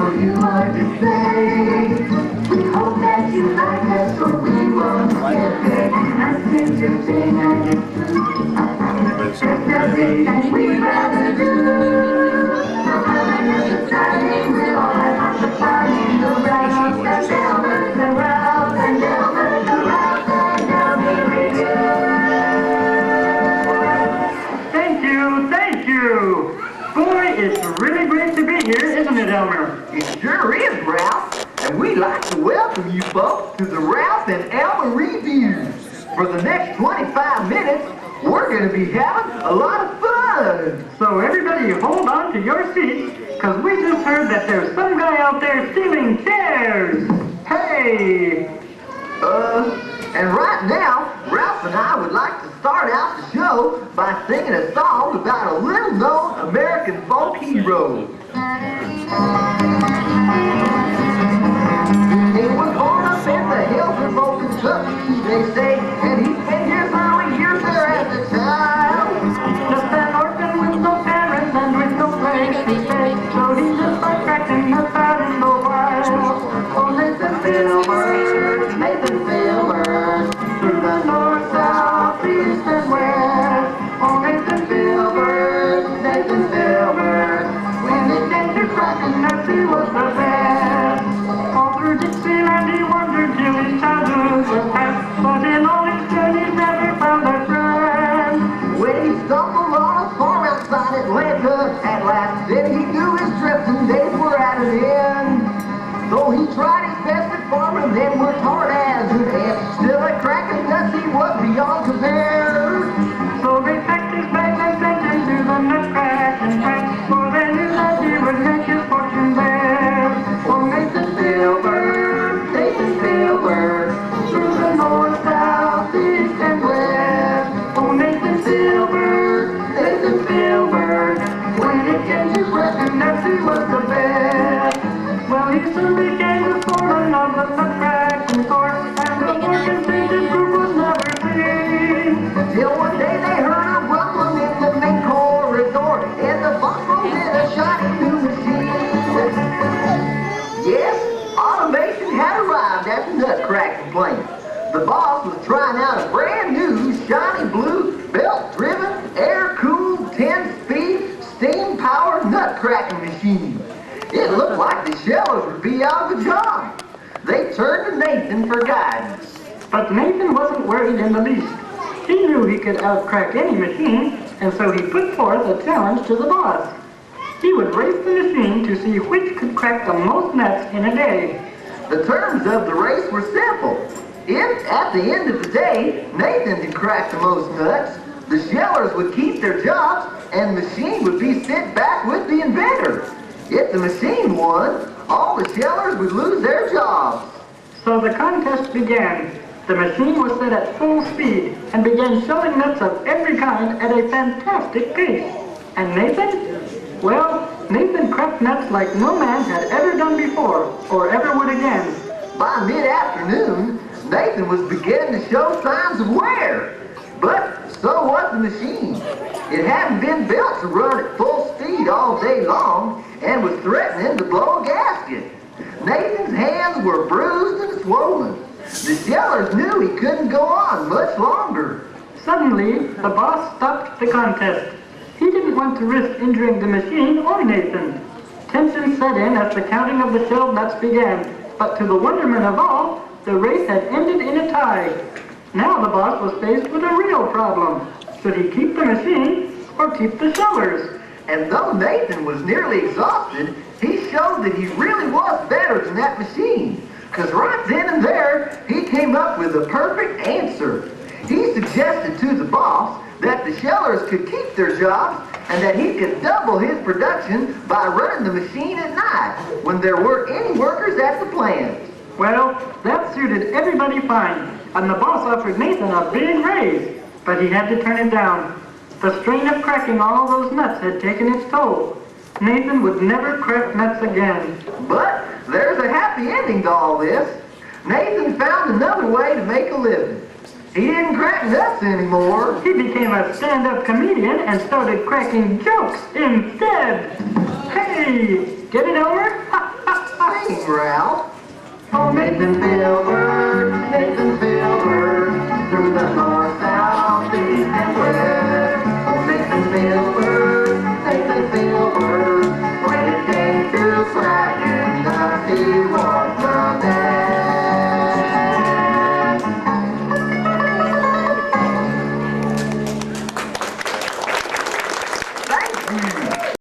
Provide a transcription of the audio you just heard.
for you are to say. We hope that you like us or we won't get paid. Nice entertain and get through. There's nothing that we'd rather do. The fun is exciting, we all have lots of fun. The Ralphs and Elmers, the Ralphs and Elmers, the Ralphs and Elmers Revue. Thank you. Boy, it's really great to be here, isn't it, Elmer? It sure is, Ralph. And we'd like to welcome you folks to the Ralph and Elmer Revue. For the next 25 minutes, we're going to be having a lot of fun. So everybody hold on to your seats, because we just heard that there's some guy out there stealing chairs. Hey! And right now, Ralph and I would like to start out the show by singing a song about a little-known American folk hero. He was born up in the hills of old Kentucky, they say, and he spent his early years there as a child. Just an orphan with no parents and with no place to stay, so he lived by cracking nuts out in the wild. Oh, Nathan Filbert, Nathan Filbert, Through the north, south, east, and west. Oh, Nathan Filbert, Nathan Filbert. when it came to cracking nuts, he was the best. All through Dixieland he wandered till his childhood was past, but in all his journeys never found a friend. When he stumbled on a farm outside Atlanta, at last then he knew his drifting days were at an end. Though he tried his best at farming, then worked hard as an ant, still at cracking nuts he was beyond compare. So they packed his bags and sent him to the nut cracking track, for they knew that he would make his fortune there. Oh, Nathan Filbert, Nathan Filbert, Through the north, south, east, and west. Oh, Nathan Filbert, Nathan Filbert. when it came to cracking nuts, he was the best. Well, he soon became the foreman of the nut cracking corps, and the more contented group was never seen. Till one day they heard a rumbling in the main corridor, and the boss rolled in a shiny new machine. Yes, automation had arrived at the nut cracking plant. The boss was trying out a brand new, shiny blue, belt-driven, air-cooled, 10-speed, steam-powered nut cracking machine. It looked like the shellers would be out of a job. They turned to Nathan for guidance. But Nathan wasn't worried in the least. He knew he could outcrack any machine, and so he put forth a challenge to the boss. He would race the machine to see which could crack the most nuts in a day. The terms of the race were simple. If, at the end of the day, Nathan had cracked the most nuts, the shellers would keep their jobs, and the machine would be sent back with the inventor. If the machine won, all the shellers would lose their jobs. So the contest began. The machine was set at full speed and began shelling nuts of every kind at a fantastic pace. And Nathan? Well, Nathan cracked nuts like no man had ever done before or ever would again. By mid-afternoon, Nathan was beginning to show signs of wear. But so was the machine. It hadn't been built to run at full speed all day long and was threatening to blow a gasket. Nathan's hands were bruised and swollen. The shellers knew he couldn't go on much longer. Suddenly, the boss stopped the contest. He didn't want to risk injuring the machine or Nathan. Tension set in as the counting of the shelled nuts began, but to the wonderment of all, the race had ended in a tie. Now the boss was faced with a real problem. Should he keep the machine or keep the shellers? And though Nathan was nearly exhausted, he showed that he really was better than that machine. Because right then and there, he came up with a perfect answer. He suggested to the boss that the shellers could keep their jobs and that he could double his production by running the machine at night when there weren't any workers at the plant. Well, that suited everybody fine, and the boss offered Nathan a big raise, but he had to turn it down. The strain of cracking all those nuts had taken its toll. Nathan would never crack nuts again. But there's a happy ending to all this. Nathan found another way to make a living. He didn't crack nuts anymore. He became a stand-up comedian and started cracking jokes instead. Hey, get it, Elmer? Ralph. Oh, Nathan,